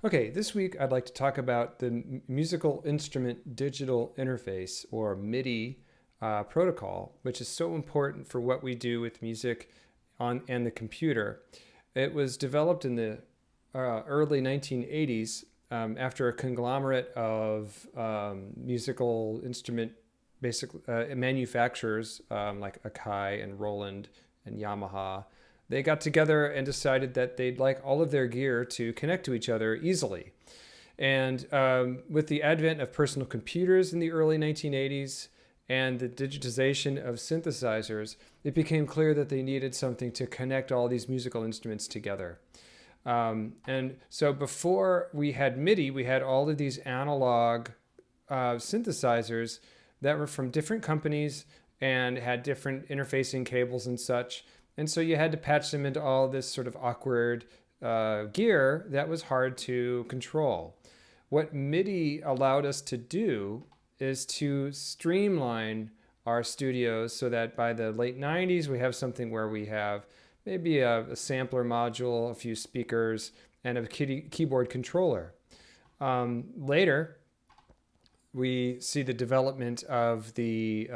Okay, this week I'd like to talk about the Musical Instrument Digital Interface, or MIDI protocol, which is so important for what we do with music and the computer. It was developed in the early 1980s after a conglomerate of musical instrument manufacturers like Akai and Roland and Yamaha. They got together and decided that they'd like all of their gear to connect to each other easily. And with the advent of personal computers in the early 1980s and the digitization of synthesizers, it became clear that they needed something to connect all these musical instruments together. And so before we had MIDI, we had all of these analog synthesizers that were from different companies and had different interfacing cables and such. And so you had to patch them into all this sort of awkward gear that was hard to control. What MIDI allowed us to do is to streamline our studios so that by the late 90s, we have something where we have maybe a sampler module, a few speakers, and a keyboard controller. Later, we see the development of the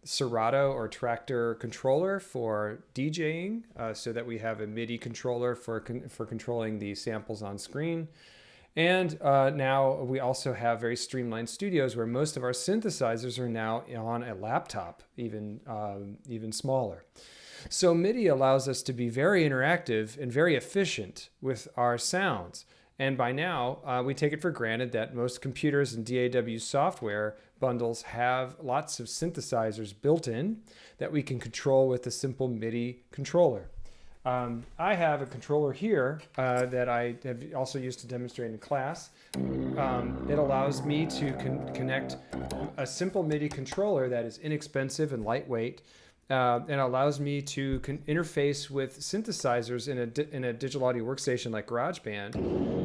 Serato or Tractor controller for DJing, so that we have a MIDI controller for controlling the samples on screen. And now we also have very streamlined studios where most of our synthesizers are now on a laptop, even smaller. So MIDI allows us to be very interactive and very efficient with our sounds. And by now, we take it for granted that most computers and DAW software bundles have lots of synthesizers built in that we can control with a simple MIDI controller. I have a controller here that I have also used to demonstrate in class. It allows me to connect a simple MIDI controller that is inexpensive and lightweight, and allows me to interface with synthesizers in a digital audio workstation like GarageBand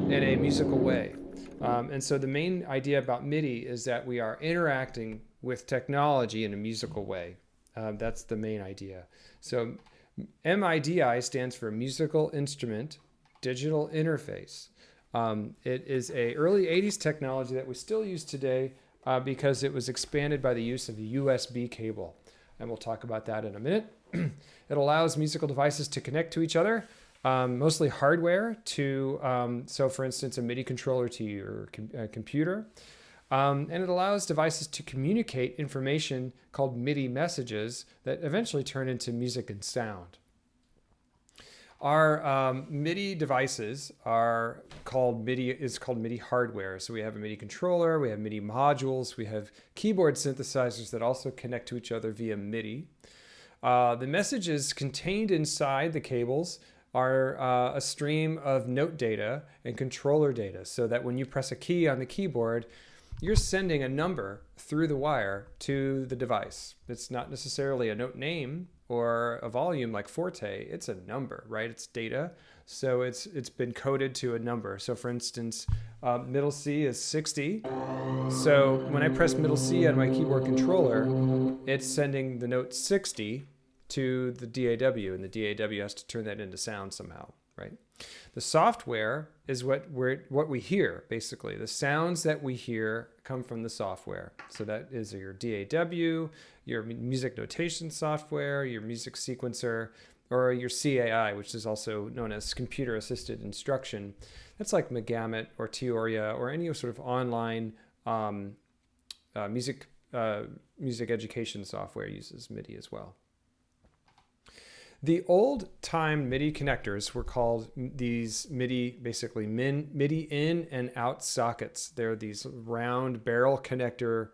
in a musical way. And so the main idea about MIDI is that we are interacting with technology in a musical way. That's the main idea. So MIDI stands for Musical Instrument Digital Interface. It is a early 80s technology that we still use today because it was expanded by the use of the USB cable. And we'll talk about that in a minute. It allows musical devices to connect to each other, mostly hardware so for instance, a MIDI controller to your computer. And it allows devices to communicate information called MIDI messages that eventually turn into music and sound. Our MIDI devices are called MIDI hardware. So we have a MIDI controller, we have MIDI modules, we have keyboard synthesizers that also connect to each other via MIDI. The messages contained inside the cables are a stream of note data and controller data, so that when you press a key on the keyboard, you're sending a number through the wire to the device. It's not necessarily a note name or a volume like Forte. It's a number, right? It's data. So it's been coded to a number. So for instance, middle C is 60. So when I press middle C on my keyboard controller, it's sending the note 60 to the DAW, and the DAW has to turn that into sound somehow, right? The software is what we hear, basically. The sounds that we hear come from the software. So that is your DAW, your music notation software, your music sequencer, or your CAI, which is also known as computer-assisted instruction. That's like Megamit or Teoria or any sort of online music education software uses MIDI as well. The old-time MIDI connectors were called these MIDI, basically MIDI in and out sockets. They're these round barrel connector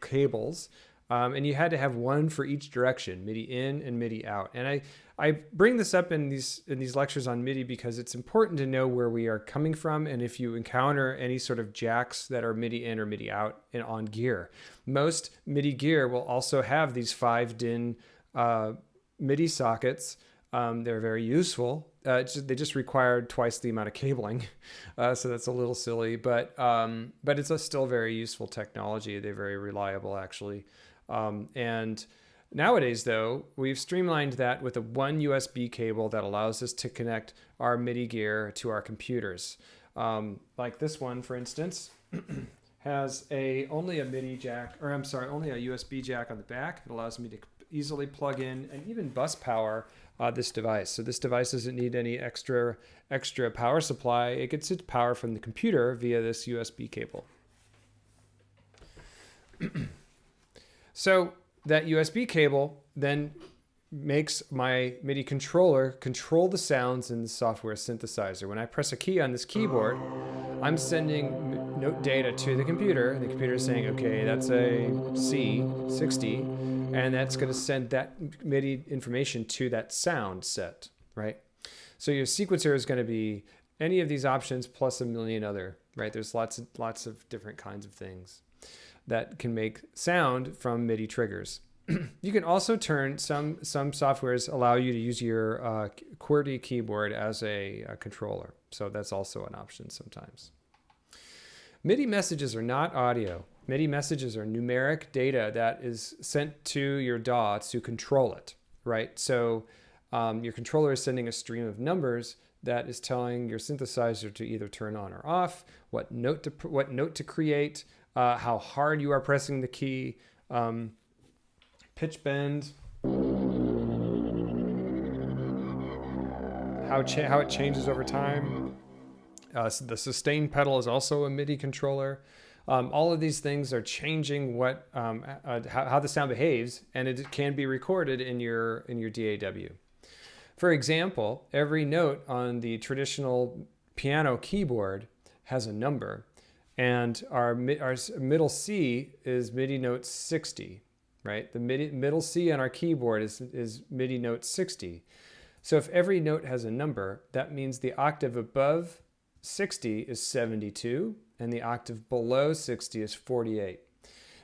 cables, and you had to have one for each direction, MIDI in and MIDI out. And I bring this up in these lectures on MIDI because it's important to know where we are coming from, and if you encounter any sort of jacks that are MIDI in or MIDI out on gear. Most MIDI gear will also have these 5-DIN MIDI sockets. They're very useful. They just require twice the amount of cabling, so that's a little silly. But it's still very useful technology. They're very reliable, actually. And Nowadays, though, we've streamlined that with a one USB cable that allows us to connect our MIDI gear to our computers. Like this one, for instance, has only a MIDI jack, or I'm sorry, only a USB jack on the back. It allows me to easily plug in and even bus power this device. So this device doesn't need any extra power supply. It gets its power from the computer via this USB cable. So that USB cable then makes my MIDI controller control the sounds in the software synthesizer. When I press a key on this keyboard, I'm sending note data to the computer, and the computer is saying, okay, that's a C60, and that's going to send that MIDI information to that sound set, right? So your sequencer is going to be any of these options plus a million other, right? There's lots of different kinds of things that can make sound from MIDI triggers. You can also turn, some softwares allow you to use your QWERTY keyboard as a controller. So that's also an option sometimes. MIDI messages are not audio. MIDI messages are numeric data that is sent to your DAW to control it, right? So your controller is sending a stream of numbers that is telling your synthesizer to either turn on or off, what note to create, how hard you are pressing the key, pitch bend, how it changes over time. The sustain pedal is also a MIDI controller. All of these things are changing how the sound behaves, and it can be recorded in your DAW. For example, every note on the traditional piano keyboard has a number, and our middle C is MIDI note 60, right? The middle C on our keyboard is MIDI note 60. So if every note has a number, that means the octave above 60 is 72, and the octave below 60 is 48.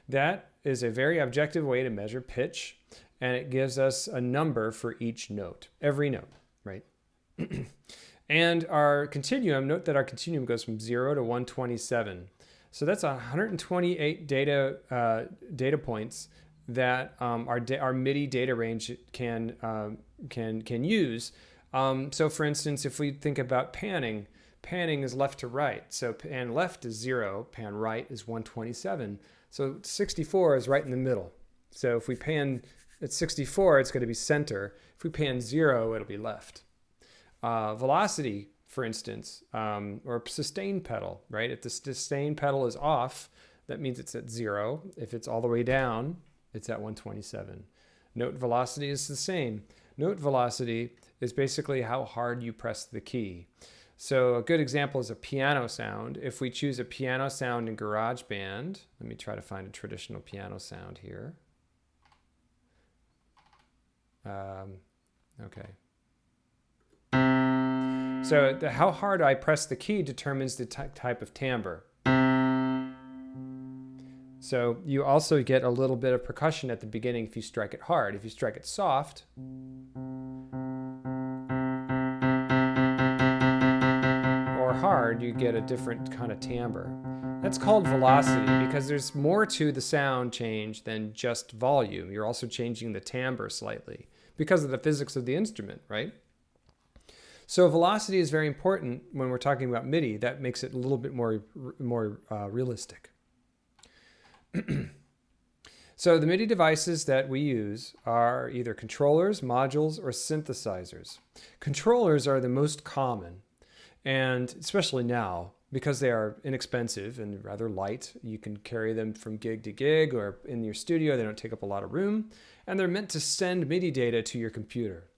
That is a very objective way to measure pitch, and it gives us a number for each note, every note, right? And our continuum, note that our continuum goes from 0 to 127. So that's 128 data points that our MIDI data range can use. So for instance, if we think about panning is left to right. So pan left is 0, pan right is 127. So 64 is right in the middle. So if we pan at 64, it's going to be center. If we pan 0, it'll be left. Velocity, for instance, or sustain pedal, right? If the sustain pedal is off, that means it's at 0. If it's all the way down, it's at 127. Note velocity is the same. Note velocity is basically how hard you press the key. So a good example is a piano sound. If we choose a piano sound in GarageBand, let me try to find a traditional piano sound here. Okay. So how hard I press the key determines the type of timbre. So you also get a little bit of percussion at the beginning if you strike it hard. If you strike it soft, or hard, you get a different kind of timbre. That's called velocity because there's more to the sound change than just volume. You're also changing the timbre slightly because of the physics of the instrument, right? So velocity is very important when we're talking about MIDI. That makes it a little bit more realistic. So the MIDI devices that we use are either controllers, modules, or synthesizers. Controllers are the most common, and especially now, because they are inexpensive and rather light. You can carry them from gig to gig or in your studio. They don't take up a lot of room, and they're meant to send MIDI data to your computer.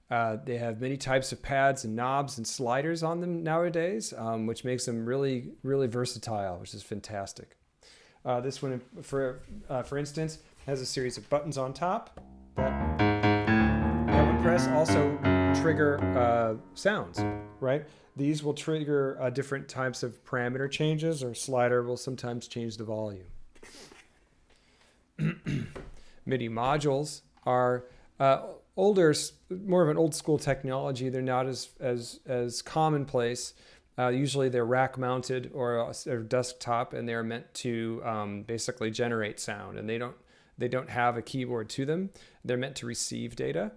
They have many types of pads and knobs and sliders on them nowadays, which makes them really, really versatile, which is fantastic. This one, for instance, has a series of buttons on top that when pressed also trigger sounds, right? These will trigger different types of parameter changes, or slider will sometimes change the volume. MIDI modules are older, more of an old school technology. They're not as commonplace. Usually they're rack mounted or desktop, and they're meant to basically generate sound. And They don't have a keyboard to them. They're meant to receive data.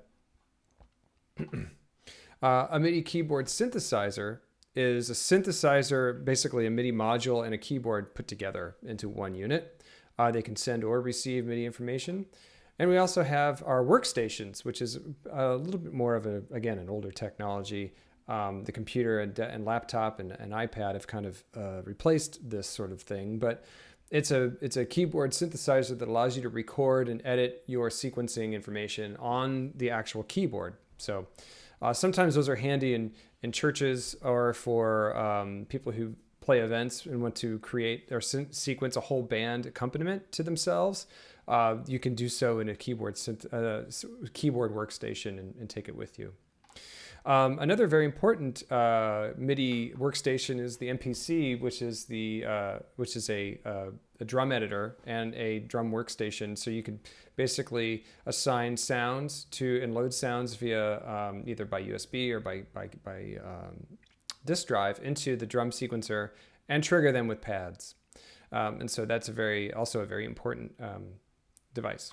A MIDI keyboard synthesizer is a synthesizer, basically a MIDI module and a keyboard put together into one unit. They can send or receive MIDI information. And we also have our workstations, which is a little bit more of again, an older technology. The computer and laptop and iPad have kind of replaced this sort of thing, but it's a keyboard synthesizer that allows you to record and edit your sequencing information on the actual keyboard. So sometimes those are handy in churches or for people who play events and want to create or sequence a whole band accompaniment to themselves. You can do so in a keyboard workstation and take it with you. Another very important MIDI workstation is the MPC, which is a drum editor and a drum workstation. So you can basically assign sounds and load sounds via either by USB or by disk drive into the drum sequencer and trigger them with pads. And so that's also a very important device.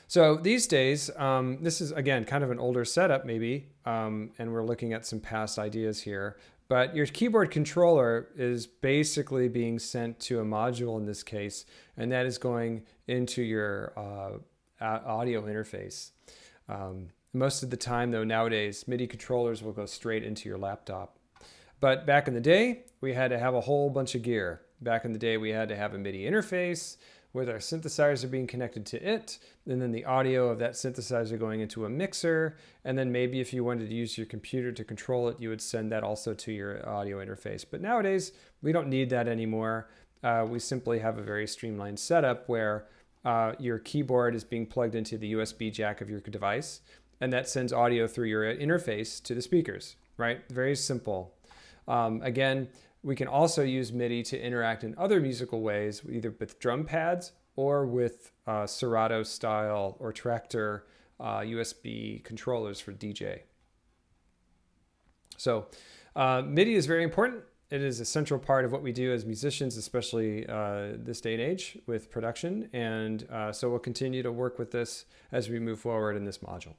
So these days, this is, again, kind of an older setup maybe, and we're looking at some past ideas here, but your keyboard controller is basically being sent to a module in this case, and that is going into your audio interface. Most of the time, though, nowadays, MIDI controllers will go straight into your laptop. But back in the day, we had to have a whole bunch of gear. Back in the day, we had to have a MIDI interface with our synthesizer being connected to it, and then the audio of that synthesizer going into a mixer, and then maybe if you wanted to use your computer to control it, you would send that also to your audio interface. But nowadays, we don't need that anymore. We simply have a very streamlined setup where your keyboard is being plugged into the USB jack of your device, and that sends audio through your interface to the speakers, right? Very simple. Again, we can also use MIDI to interact in other musical ways, either with drum pads or with Serato style or Tractor USB controllers for DJ. So MIDI is very important. It is a central part of what we do as musicians, especially this day and age with production. And so we'll continue to work with this as we move forward in this module.